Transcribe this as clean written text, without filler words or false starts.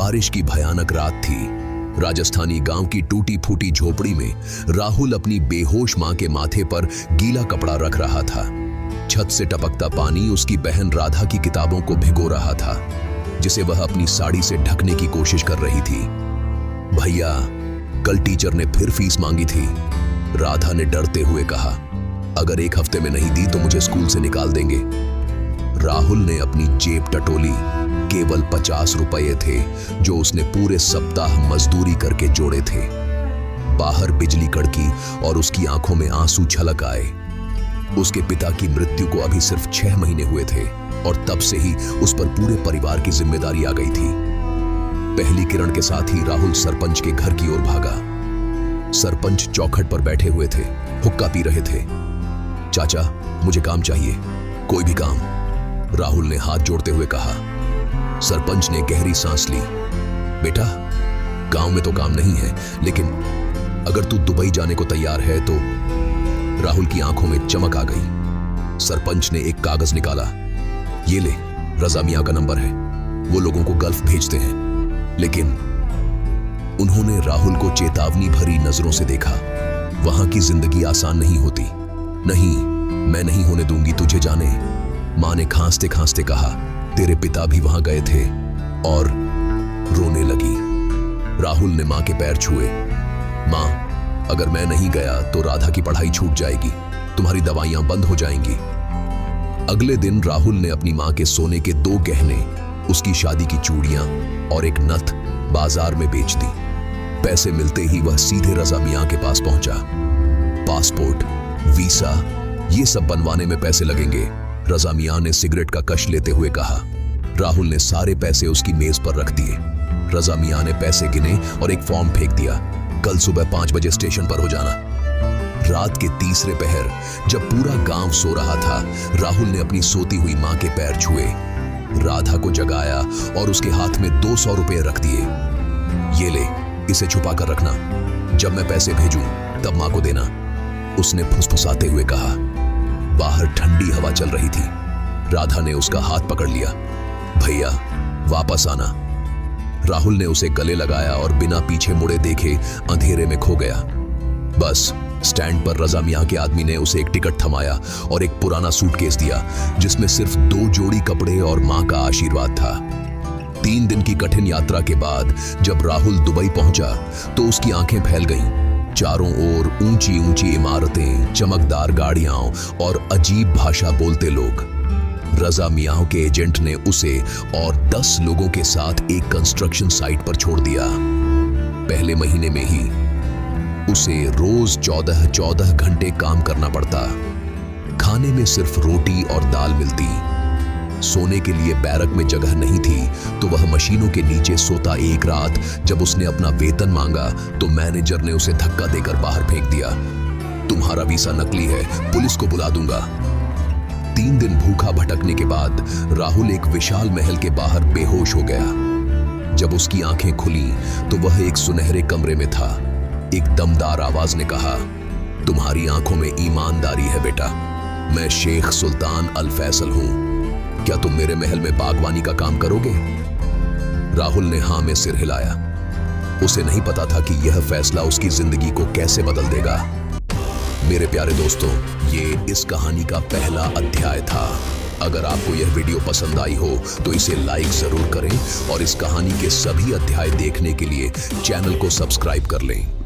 बारिश की भयानक रात थी। राजस्थानी गांव की टूटी फूटी झोपड़ी में राहुल अपनी बेहोश मां के माथे पर गीला कपड़ा रख रहा था। छत से टपकता पानी उसकी बहन राधा की किताबों को भिगो रहा था, जिसे वह अपनी साड़ी से ढकने की कोशिश कर रही थी। भैया, कल टीचर ने फिर फीस मांगी थी, राधा ने डरते हुए कहा। अगर एक हफ्ते में नहीं दी तो मुझे स्कूल से निकाल देंगे। राहुल ने अपनी जेब टटोली। केवल 50 रुपये थे जो उसने पूरे सप्ताह मजदूरी करके जोड़े थे। बाहर बिजली कड़की और उसकी आंखों में आंसू छलक आए। उसके पिता की मृत्यु को अभी सिर्फ 6 महीने हुए थे और तब से ही उस पर पूरे परिवार की जिम्मेदारी आ गई थी। पहली किरण के साथ ही राहुल सरपंच के घर की ओर भागा। सरपंच चौखट पर बैठे हुए थे, हुक्का पी रहे थे। चाचा, मुझे काम चाहिए, कोई भी काम, राहुल ने हाथ जोड़ते हुए कहा। सरपंच ने गहरी सांस ली। बेटा, गांव में तो काम नहीं है, लेकिन अगर तू दुबई जाने को तैयार है तो। राहुल की आंखों में चमक आ गई। सरपंच ने एक कागज निकाला। ये ले, रजा मियां का नंबर है, वो लोगों को गल्फ भेजते हैं। लेकिन उन्होंने राहुल को चेतावनी भरी नजरों से देखा। वहां की जिंदगी आसान नहीं होती। नहीं, मैं नहीं होने दूंगी तुझे जाने, मां ने खांसते खांसते कहा। तेरे पिता भी वहां गए थे और रोने लगी। राहुल ने मां के पैर छुए। मां, अगर मैं नहीं गया तो राधा की पढ़ाई छूट जाएगी, तुम्हारी दवाइयां बंद हो जाएंगी। अगले दिन राहुल ने अपनी मां के सोने के 2 गहने, उसकी शादी की चूड़ियां और एक नथ बाजार में बेच दी। पैसे मिलते ही वह सीधे रजा मियां के पास पहुंचा। पासपोर्ट, वीसा, ये सब बनवाने में पैसे लगेंगे, रजा मियां ने सिगरेट का कश लेते हुए कहा। राहुल ने सारे पैसे उसकी मेज पर रख दिए। रजा मियां ने पैसे गिने और एक फॉर्म फेंक दिया। कल सुबह 5 बजे स्टेशन पर हो जाना। रात के तीसरे पहर, जब पूरा गांव सो रहा था, राहुल ने अपनी सोती हुई मां के पैर छुए, राधा को जगाया और उसके हाथ में 200 रुपये रख दिए। ये ले, इसे छुपा कर रखना, जब मैं पैसे भेजूं तब मां को देना, उसने फुसफुसाते हुए कहा। बाहर ठंडी हवा चल रही थी। राधा ने उसका हाथ पकड़ लिया। भैया, वापस आना। राहुल ने उसे गले लगाया और बिना पीछे मुड़े देखे अंधेरे में खो गया। बस स्टैंड पर रजा मियां के आदमी ने उसे एक टिकट थमाया और एक पुराना सूटकेस दिया, जिसमें सिर्फ 2 जोड़ी कपड़े और मां का आशीर्वाद था। 3 दिन की कठिन यात्रा के बाद जब राहुल दुबई पहुंचा तो उसकी आंखें फैल गईं। चारों ओर ऊंची ऊंची इमारतें, चमकदार गाड़ियां और अजीब भाषा बोलते लोग। रजा मियां के एजेंट ने उसे और 10 लोगों के साथ एक कंस्ट्रक्शन साइट पर छोड़ दिया। पहले महीने में ही उसे रोज 14 घंटे काम करना पड़ता। खाने में सिर्फ रोटी और दाल मिलती। सोने के लिए बैरक में जगह नहीं थी तो वह मशीनों के नीचे सोता। एक रात जब उसने अपना वेतन मांगा तो मैनेजर ने उसे धक्का देकर बाहर फेंक दिया। तुम्हारा वीसा नकली है, पुलिस को बुला दूंगा। 3 दिन भूखा भटकने के बाद राहुल एक विशाल महल के बाहर बेहोश हो गया। जब उसकी आंखें खुली तो वह एक सुनहरे कमरे में था। एक दमदार आवाज ने कहा, तुम्हारी आंखों में ईमानदारी है बेटा, मैं शेख सुल्तान अल फैसल हूं, क्या तुम मेरे महल में बागवानी का काम करोगे? राहुल ने हां में सिर हिलाया। उसे नहीं पता था कि यह फैसला उसकी जिंदगी को कैसे बदल देगा। मेरे प्यारे दोस्तों, ये इस कहानी का पहला अध्याय था। अगर आपको यह वीडियो पसंद आई हो तो इसे लाइक जरूर करें और इस कहानी के सभी अध्याय देखने के लिए चैनल को सब्सक्राइब कर लें।